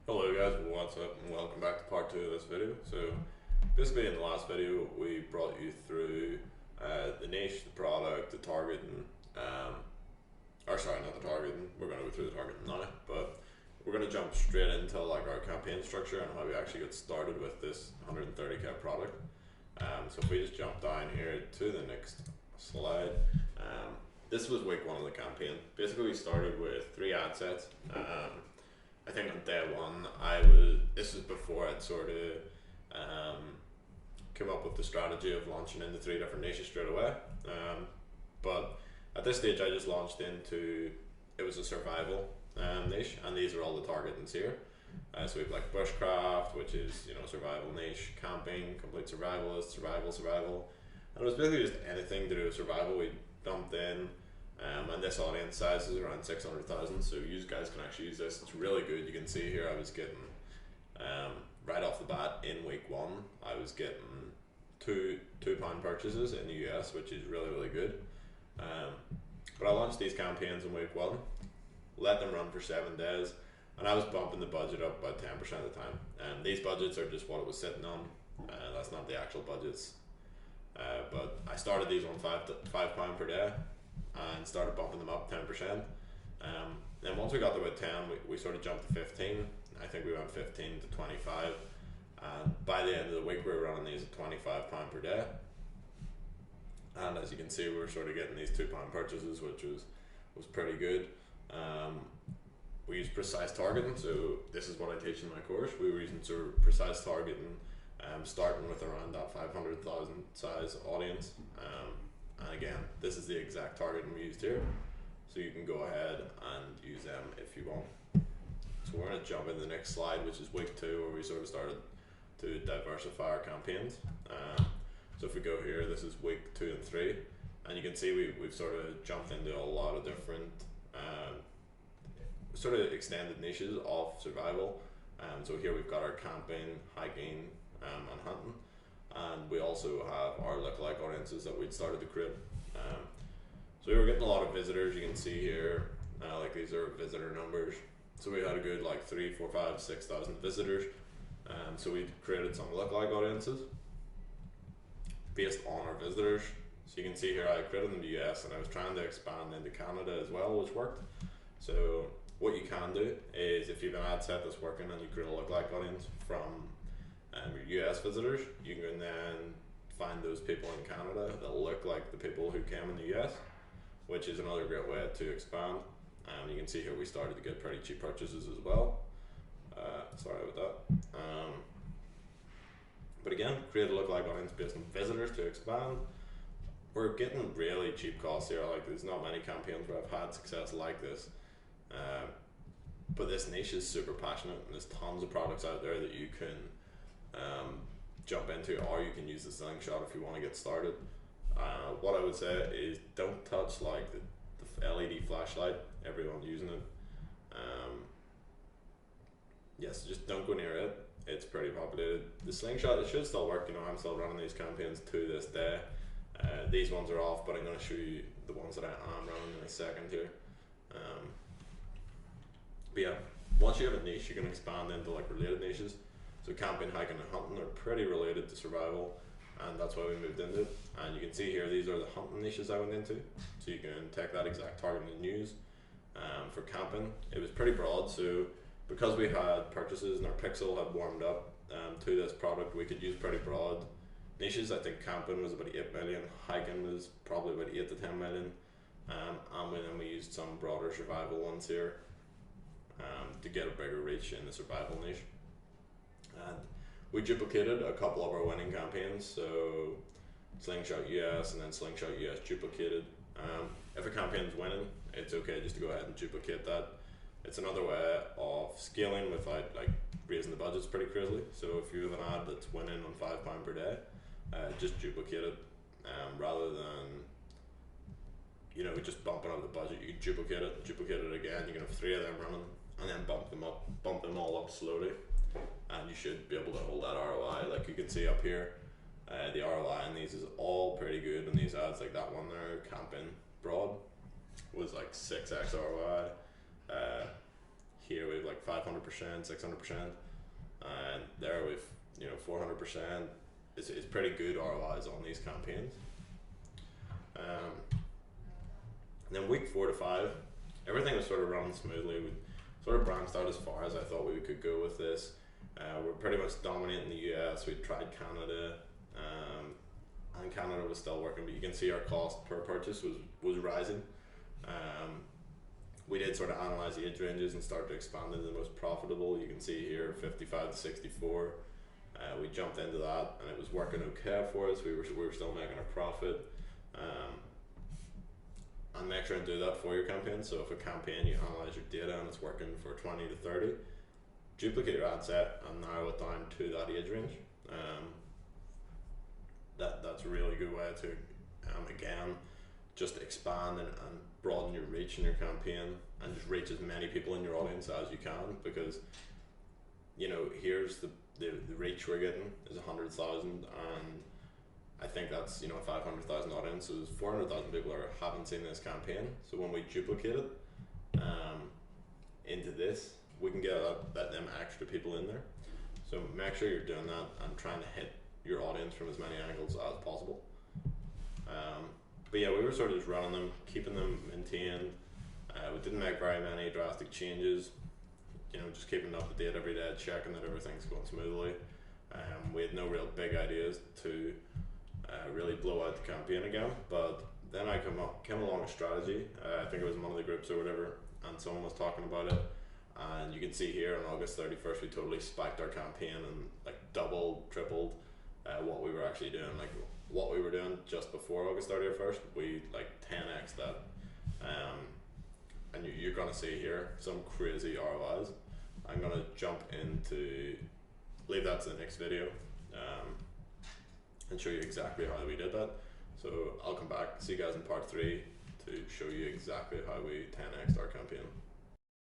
Hello guys, what's up and welcome back to part 2 of this video. So basically in the last video we brought you through the niche, the product, the targeting, or sorry, not the targeting, we're going to go through the targeting now, but we're going to jump straight into like our campaign structure and how we actually get started with this 130k product. So if we just jump down here to the next slide, this was week 1 of the campaign. Basically we started with 3 ad sets. I think on day 1, this was before I'd sort of come up with the strategy of launching into 3 different niches straight away. But at this stage, I just launched into, it was a survival niche, and these are all the targetings here. So we have like bushcraft, which is, survival niche, camping, complete survivalist, survival. And it was basically just anything to do with survival we dumped in. And this audience size is around 600,000, so you guys can actually use this. It's really good. You can see here I was getting, right off the bat in week 1, I was getting £2 purchases in the US, which is really good. But I launched these campaigns in week 1, let them run for 7 days, and I was bumping the budget up about 10% of the time. These budgets are just what it was sitting on. That's not the actual budgets. But I started these on £5 per day and started bumping them up 10%. Then once we got to about 10, we sort of jumped to 15. I think we went 15 to 25. And by the end of the week, we were running these at £25 per day. And as you can see, we were sort of getting these £2 purchases, which was pretty good. We use precise targeting, so this is what I teach in my course. We were using sort of precise targeting, starting with around that 500,000 size audience. And again, this is the exact targeting we used here, so you can go ahead and use them if you want. So we're going to jump into the next slide, which is week 2, where we sort of started to diversify our campaigns. So if we go here, this is week 2 and 3, and you can see we've sort of jumped into a lot of different sort of extended niches of survival. So here we've got our camping, hiking, and hunting. And we also have our lookalike audiences that we'd started to create. So we were getting a lot of visitors. You can see here, like these are visitor numbers. So we had a good like 3, 4, 5, 6,000 visitors. So we created some lookalike audiences based on our visitors. So you can see here I created in the US and I was trying to expand into Canada as well, which worked. So what you can do is if you have an ad set that's working and you create a lookalike audience from your US visitors, you can then find those people in Canada that look like the people who came in the US, which is another great way to expand. You can see here we started to get pretty cheap purchases as well. Sorry about that. But again, create a lookalike audience based on visitors to expand. We're getting really cheap costs here. Like there's not many campaigns where I've had success like this. But this niche is super passionate, and there's tons of products out there that you can jump into, or you can use the slingshot if you want to get started. What I would say is don't touch like the LED flashlight, everyone's using it. Yes, just don't go near it. It's pretty populated. The slingshot, it should still work. I'm still running these campaigns to this day. These ones are off, but I'm going to show you the ones that I am running in a second here. But yeah, once you have a niche, you can expand into like related niches. So camping, hiking, and hunting are pretty related to survival, and that's why we moved into it. And you can see here, these are the hunting niches I went into. So you can take that exact target and use. For camping, it was pretty broad. So because we had purchases and our pixel had warmed up to this product, we could use pretty broad niches. I think camping was about 8 million, hiking was probably about 8 to 10 million. And then we used some broader survival ones here to get a bigger reach in the survival niche. And we duplicated a couple of our winning campaigns, so Slingshot US and then Slingshot US duplicated. If a campaign's winning, it's okay just to go ahead and duplicate that. It's another way of scaling without like raising the budgets pretty crazily. So if you have an ad that's winning on £5 per day, just duplicate it rather than just bumping up the budget. You can duplicate it again. You can have 3 of them running, and then bump them all up slowly. And you should be able to hold that ROI. Like you can see up here, the ROI in these is all pretty good. And these ads, like that one there, camping broad, was like 6x ROI. here we have like 500%, 600%, and there we've 400%. It's pretty good ROIs on these campaigns. And then week 4 to 5, everything was sort of running smoothly. We sort of branched out as far as I thought we could go with this. We're pretty much dominating the US. We tried Canada, and Canada was still working, but you can see our cost per purchase was rising. We did sort of analyze the age ranges and start to expand into the most profitable. You can see here 55 to 64. We jumped into that and it was working okay for us. We were still making a profit. And make sure and do that for your campaign. So if a campaign, you analyze your data and it's working for 20 to 30, duplicate your ad set and narrow it down to that age range. That's a really good way to again just expand and broaden your reach in your campaign and just reach as many people in your audience as you can, because here's the reach we're getting is 100,000, and I think that's 500,000 audiences. 400,000 people haven't seen this campaign. So when we duplicate it into this, we can get them extra people in there. So make sure you're doing that and trying to hit your audience from as many angles as possible. But yeah, we were sort of just running them, keeping them maintained. We didn't make very many drastic changes. Just keeping up to date every day, checking that everything's going smoothly. We had no real big ideas to really blow out the campaign again, but then I came along a strategy. I think it was in one of the groups or whatever, and someone was talking about it, and you can see here on August 31st we totally spiked our campaign and like doubled, tripled what we were actually doing. Like what we were doing just before August 31st, we like 10x that, and you're gonna see here some crazy ROIs. I'm gonna jump into, leave that to the next video, and show you exactly how we did that. So I'll come back, see you guys in part 3 to show you exactly how we 10x our campaign.